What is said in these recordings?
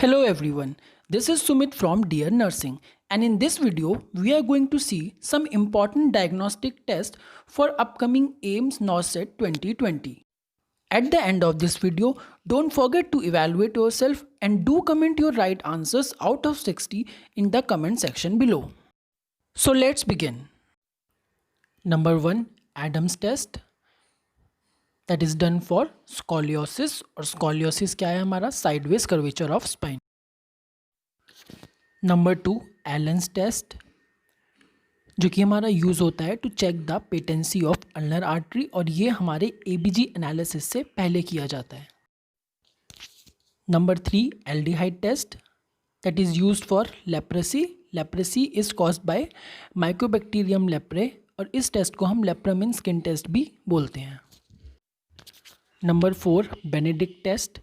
Hello everyone, this is Sumit from Dear Nursing, and in this video we are going to see some important diagnostic tests for upcoming AIIMS NORCET 2020. At the end of this video, don't forget to evaluate yourself and do comment your right answers out of 60 in the comment section below. So let's begin. Number 1, Adams test, that is done for scoliosis, और scoliosis क्या है हमारा sideways curvature of spine. Number 2, Allen's test, जो कि हमारा use होता है to check the patency of ulnar artery, और ये हमारे एबीजी एनालिसिस से पहले किया जाता है. Number 3, aldehyde test, that is used for leprosy. Leprosy is caused by mycobacterium leprae, और इस टेस्ट को हम लेप्रामिन स्किन टेस्ट भी बोलते हैं. Number 4, Benedict test,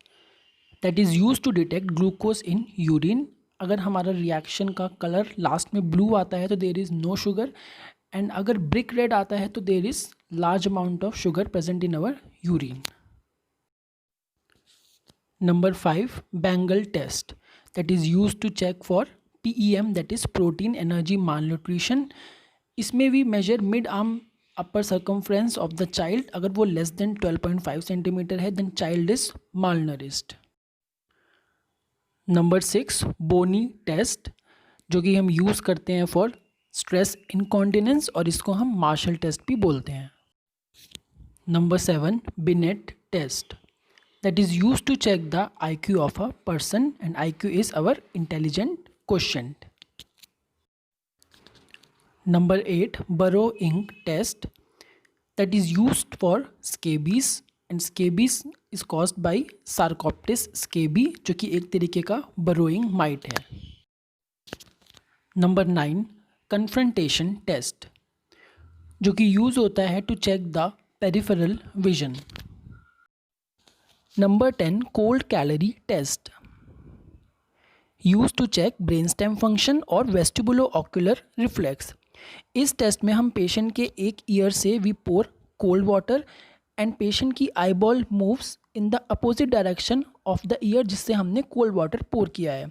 that is used to detect glucose in urine. अगर हमारा रिएक्शन का कलर लास्ट में ब्लू आता है तो there is no sugar, and अगर ब्रिक रेड आता है तो there is large amount of sugar present in our urine. Number 5, bangle test, that is used to check for PEM, that is protein energy malnutrition. इसमें भी major mid arm upper circumference of the child. अगर वो less than 12.5 centimetre है then child is malnourished. Number 6, Bonney test, जो कि हम use करते हैं फॉर स्ट्रेस इनकॉन्टिनेंस, और इसको हम मार्शल टेस्ट भी बोलते हैं. Number 7, Binet test, that is used to check the IQ of a person, and IQ is our intelligent quotient. Number 8, burrow ink test, that is used for scabies, and scabies is caused by Sarcoptes scabiei, जो कि एक तरीके का burrowing mite है. Number 9, confrontation test, जो कि use होता है to check the peripheral vision. Number 10, cold caloric test, use to check brain stem function और वेस्टिबुलो ऑक्यूलर रिफ्लेक्स. इस टेस्ट में हम पेशेंट के एक ईयर से we pour cold water, and patient की eyeball moves in the opposite direction of the ear जिससे हमने कोल्ड वाटर पोर किया है.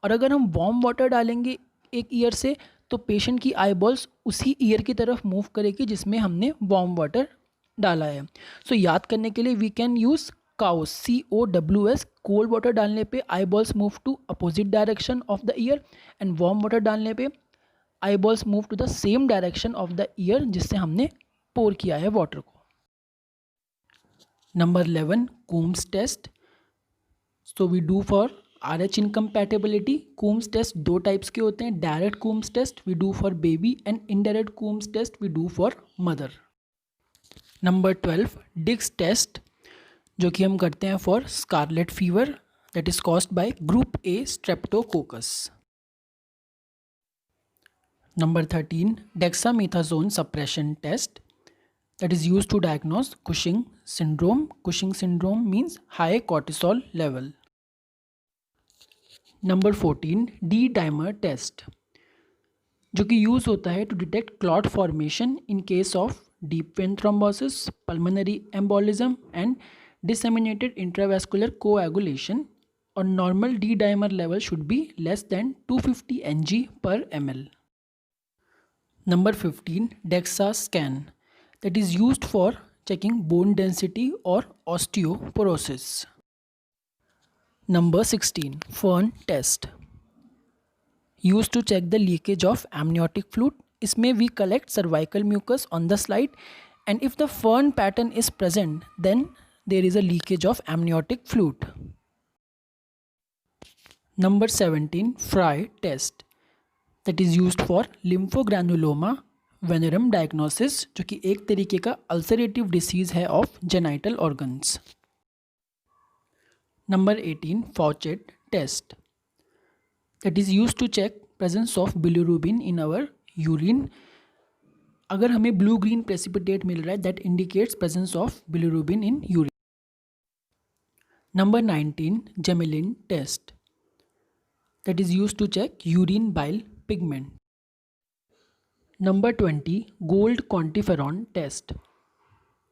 और अगर हम वार्म वाटर डालेंगे एक ईयर से तो पेशेंट की आईबॉल्स उसी ईयर की तरफ मूव करेगी जिसमें हमने वार्म वाटर डाला है. सो याद करने के लिए we can use COWS, COWS. Cold water डालने पे eyeballs move to opposite direction of the ear, and warm water डालने पे eyeballs move to the same direction of the ear जिससे हमने पोर किया है वाटर को. Number 11, Coombs test, so we do for RH incompatibility. Coombs test दो types के होते हैं. Direct Coombs test we do for baby, and indirect Coombs test we do for mother. Number 12, Dick test, जो कि हम करते हैं for scarlet fever, that is caused by group A streptococcus. Number 13, dexamethasone suppression test, that is used to diagnose Cushing syndrome. Cushing syndrome means high cortisol level. Number 14, D-dimer test, जो कि use होता है to detect clot formation in case of deep vein thrombosis, pulmonary embolism, and disseminated intravascular coagulation. और normal D-dimer level should be less than 250 Ng/ml. Number 15, DEXA scan, that is used for checking bone density or osteoporosis. Number 16, Fern test, used to check the leakage of amniotic fluid. इसमें we collect cervical mucus on the slide, and if the Fern pattern is present then there is a leakage of amniotic fluid. Number 17, Fry test, that is used for lymphogranuloma venereum diagnosis, जो कि एक तरीके का ulcerative disease है of genital organs. Number 18, Fouchet test, that is used to check presence of bilirubin in our urine. अगर हमें blue green precipitate मिल रहा है that indicates presence of bilirubin in urine. Number 19, Gmelin test, that is used to check urine bile pigment. Number 20, gold quantiferon test,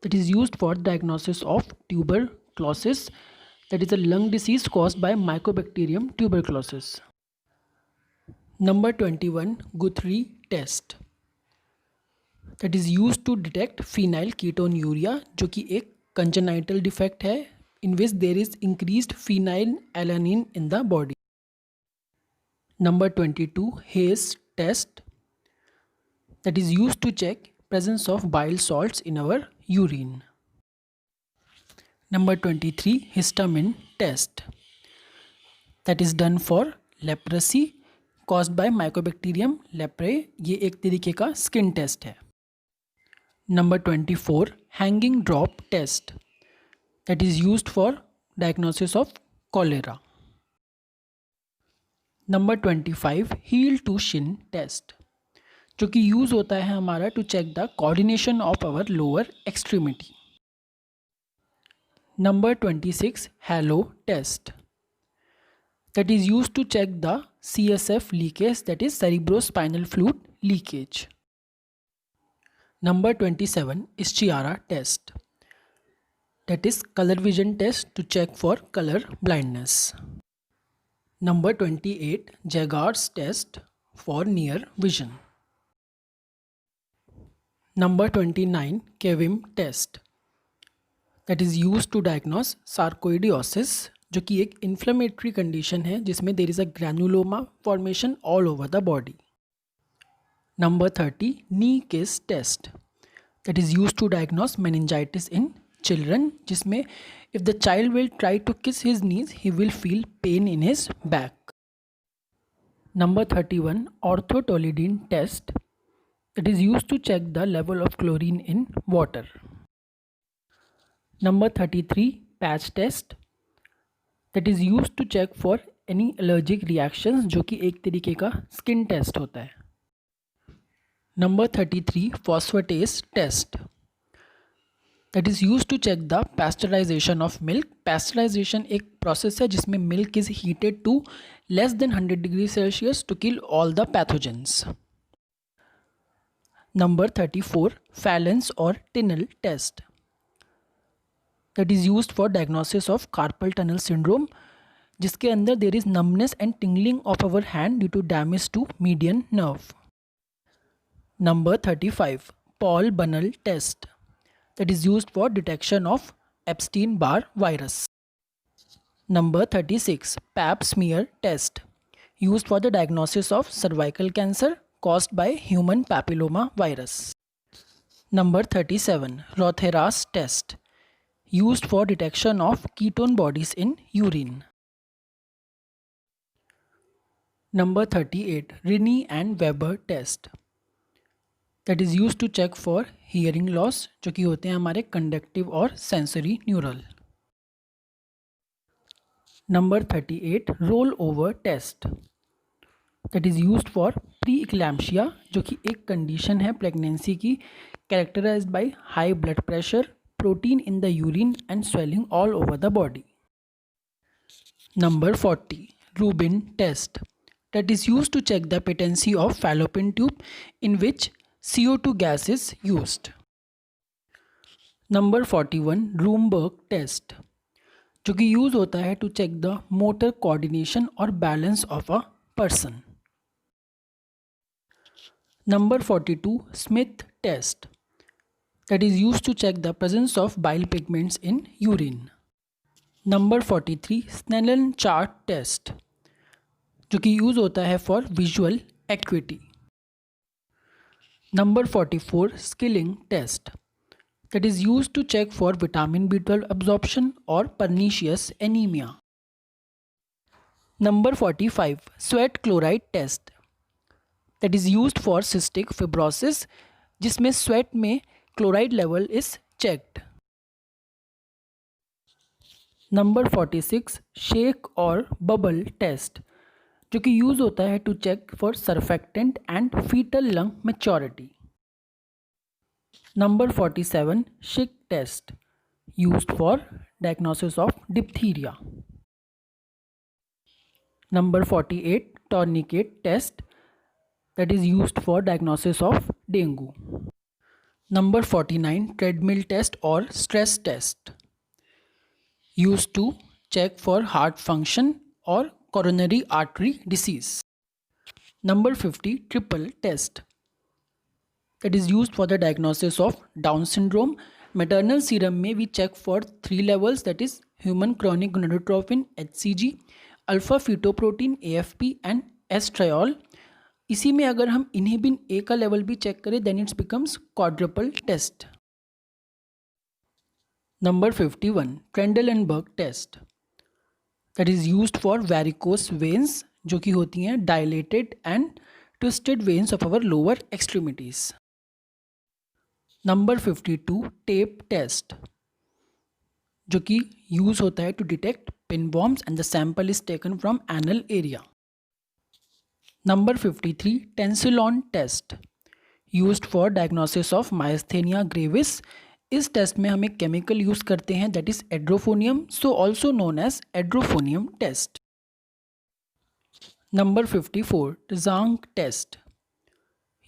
that is used for diagnosis of tuberculosis. that is a lung disease caused by Mycobacterium tuberculosis. Number 21, Guthrie test, that is used to detect phenylketonuria, जो कि एक congenital defect है in which there is increased phenylalanine in the body. Number 22, Hayes test, that is used to check presence of bile salts in our urine. Number 23, histamine test, that is done for leprosy caused by Mycobacterium leprae. ये एक तरीके का skin test है. Number 24, hanging drop test, that is used for diagnosis of cholera. Number 25, heel to shin test, जो कि use होता है हमारा to check the coordination of our lower extremity. Number 26, halo test, that is used to check the CSF leakage, that is cerebrospinal fluid leakage. Number 27, Sciarra test, that is color vision test to check for color blindness. Number 28, Jaggard's test for near vision. Number 29, Kevim test, that is used to diagnose sarcoidosis, जो कि एक inflammatory condition है जिसमें there is a granuloma formation all over the body. Number 30, knee kiss test, that is used to diagnose meningitis in children, जिसमें if the child will try to kiss his knees, he will feel pain in his back. Number 31, orthotolidine test, that is used to check the level of chlorine in water. Number 33, patch test, that is used to check for any allergic reactions, जो कि एक तरीके का skin test होता है. Number 33, phosphatase test, that is used to check the pasteurization of milk. Pasteurization एक process है जिसमें milk is heated to less than 100 degrees Celsius to kill all the pathogens. Number 34, Fallon's or Tinel test, that is used for diagnosis of carpal tunnel syndrome, जिसके अंदर there is numbness and tingling of our hand due to damage to median nerve. Number 35, Paul Bunnell test, that is used for detection of Epstein-Barr virus. Number 36, Pap smear test, used for the diagnosis of cervical cancer caused by human papilloma virus. Number 37, Rotheras test, used for detection of ketone bodies in urine. Number 38, Rinne and Weber test, that is used to check for hearing loss, जो कि होते हैं हमारे conductive और sensory neural. Number 38, rollover test, that is used for pre-eclampsia, जो कि एक condition है प्रेगनेंसी की characterized by high blood pressure, protein in the urine and swelling all over the body. Number 40, Rubin test, that is used to check the patency of fallopian tube in which CO2 gas is used. Number 41, Roomberg test, जो कि use होता है to check the motor coordination और balance of a person. Number 42, Smith test, that is used to check the presence of bile pigments in urine. Number 43, Snellen chart test, जो कि use होता है for visual equity. Number 44, Skilling test, that is used to check for vitamin B12 absorption or pernicious anemia. Number 45, Sweat chloride test, that is used for cystic fibrosis, जिसमें sweat में chloride level is checked. Number 46, Shake और Bubble test, जो कि use होता है to check for surfactant and fetal lung maturity. Number 47, Schick test, used for diagnosis of diphtheria. Number 48, Tourniquet test, that is used for diagnosis of dengue. Number 49, treadmill test or stress test, used to check for heart function or coronary artery disease. Number 50, triple test. That is used for the diagnosis of Down syndrome. Maternal serum में we check for 3 levels, that is human chronic gonadotropin HCG, alpha fetoprotein AFP and एस्ट्रायोल. इसी में अगर हम inhibin A का level भी चेक करें then it's becomes quadruple test. Number 51, Trendelenburg test. That is used for varicose veins जो कि होती हैं dilated and twisted veins of our lower extremities. Number 52, tape test जो कि यूज होता है to detect pin bombs and the sample is taken from anal area. Number 53, Tensilon test used for diagnosis of myasthenia gravis. इस test में हम एक chemical use करते हैं that is edrophonium, so also known as edrophonium test. Number 54, Tzanck test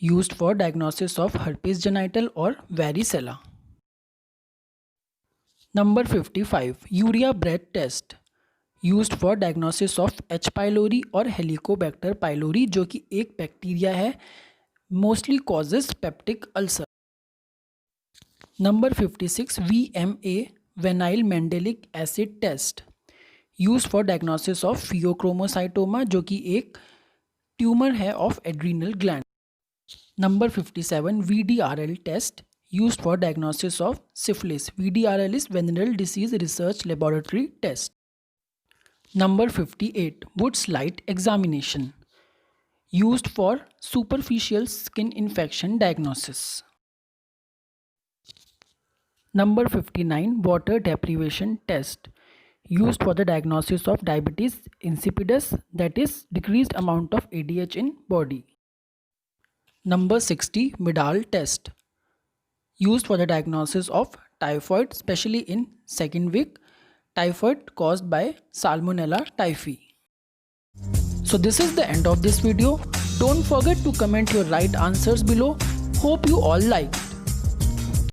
used for diagnosis of herpes genital और varicella. Number 55, urea breath test used for diagnosis of H pylori और Helicobacter pylori जो कि एक bacteria है, mostly causes peptic ulcer. Number 56, VMA vanillyl mandelic acid test used for diagnosis of pheochromocytoma जो कि एक tumour है of adrenal gland. Number 57, VDRL test used for diagnosis of syphilis. VDRL is venereal disease research laboratory test. Number 58, Wood's light examination used for superficial skin infection diagnosis. Number 59, water deprivation test used for the diagnosis of diabetes insipidus, that is decreased amount of ADH in body. Number 60, Midal test used for the diagnosis of typhoid, especially in second week typhoid caused by Salmonella typhi. So this is the end of this video. Don't forget to comment your right answers below. Hope you all like.